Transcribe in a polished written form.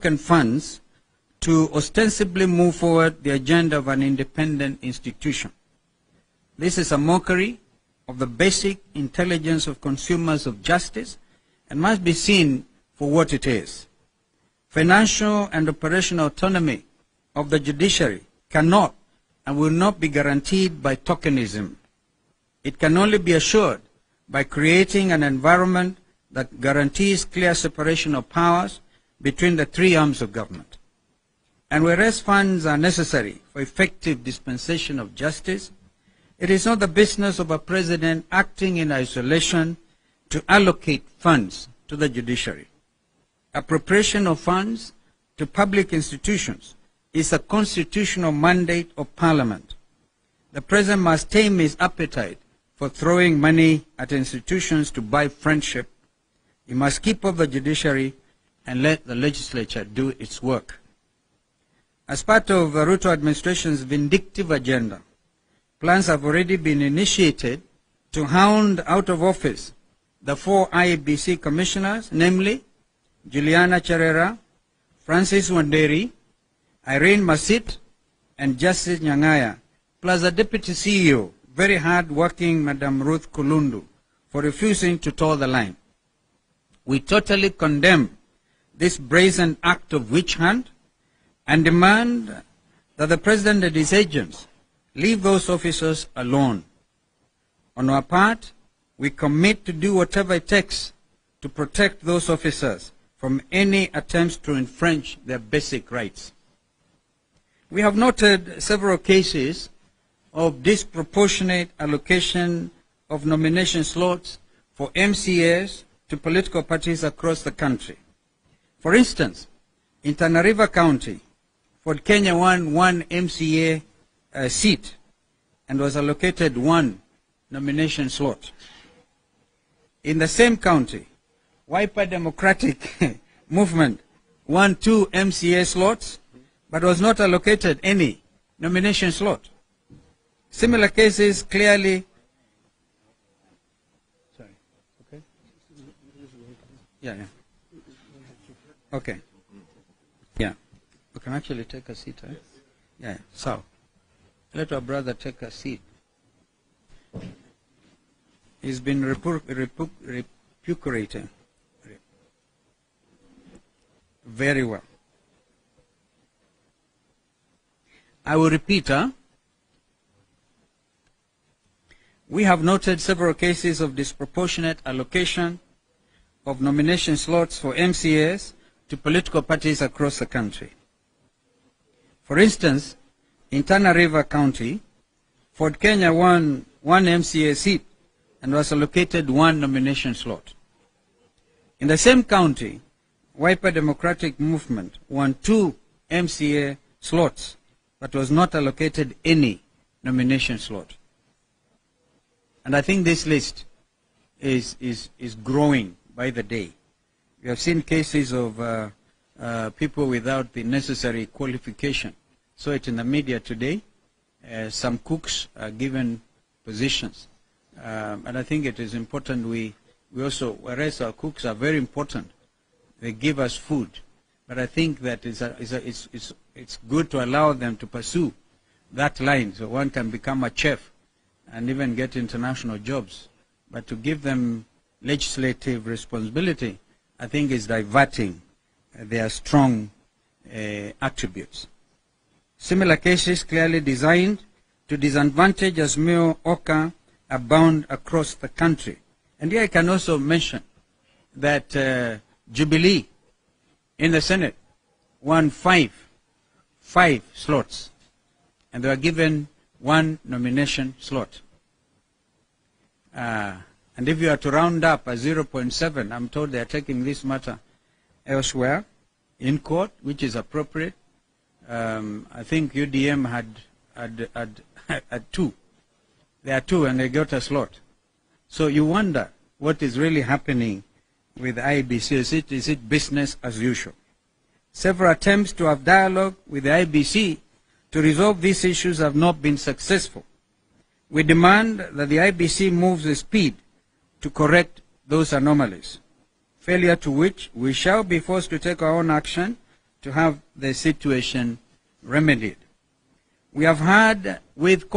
funds to ostensibly move forward the agenda of an independent institution. This is a mockery of the basic intelligence of consumers of justice and must be seen for what it is. Financial and operational autonomy of the judiciary cannot and will not be guaranteed by tokenism. It can only be assured by creating an environment that guarantees clear separation of powers between the three arms of government. And whereas funds are necessary for effective dispensation of justice, it is not the business of a president acting in isolation to allocate funds to the judiciary. Appropriation of funds to public institutions is a constitutional mandate of Parliament. The president must tame his appetite for throwing money at institutions to buy friendship. He must keep up the judiciary and let the legislature do its work. As part of the Ruto administration's vindictive agenda, plans have already been initiated to hound out of office the 4 IEBC commissioners, namely Juliana Cherera, Francis Wanderi, Irene Masit, and Justice Nyang'aya, plus the Deputy CEO, very hard-working Madam Ruth Kulundu, for refusing to toe the line. We totally condemn this brazen act of witch hunt and demand that the President and his agents leave those officers alone. On our part, we commit to do whatever it takes to protect those officers from any attempts to infringe their basic rights. We have noted several cases of disproportionate allocation of nomination slots for MCAs to political parties across the country. For instance, in Tana River County, Ford Kenya won 1 MCA seat and was allocated 1 nomination slot. In the same county, Wiper Democratic Movement won 2 MCA slots but was not allocated any nomination slot. Similar cases clearly... Sorry, okay? Yeah. Okay. Yeah. We can actually take a seat, eh? Yeah, so let our brother take a seat. He's been repudiated. Very well. I will repeat, We have noted several cases of disproportionate allocation of nomination slots for MCAs to political parties across the country. For instance, in Tana River County, Ford Kenya won 1 MCA seat and was allocated 1 nomination slot. In the same county, Wiper Democratic Movement won 2 MCA slots but was not allocated any nomination slot. And I think this list is growing by the day. We have seen cases of people without the necessary qualification. Saw it in the media today. Some cooks are given positions. And I think it is important we also, whereas our cooks are very important, they give us food. But I think that it's good to allow them to pursue that line so one can become a chef and even get international jobs. But to give them legislative responsibility, I think is diverting their strong attributes. Similar cases clearly designed to disadvantage Azimio Oka abound across the country. And here I can also mention that Jubilee in the Senate won 5 slots, and they were given 1 nomination slot. And if you are to round up a 0.7, I'm told they are taking this matter elsewhere in court, which is appropriate. I think UDM had 2. There are 2 and they got a slot. So you wonder what is really happening with IEBC. Is it business as usual? Several attempts to have dialogue with the IEBC to resolve these issues have not been successful. We demand that the IEBC moves with speed to correct those anomalies, failure to which we shall be forced to take our own action to have the situation remedied. We have had with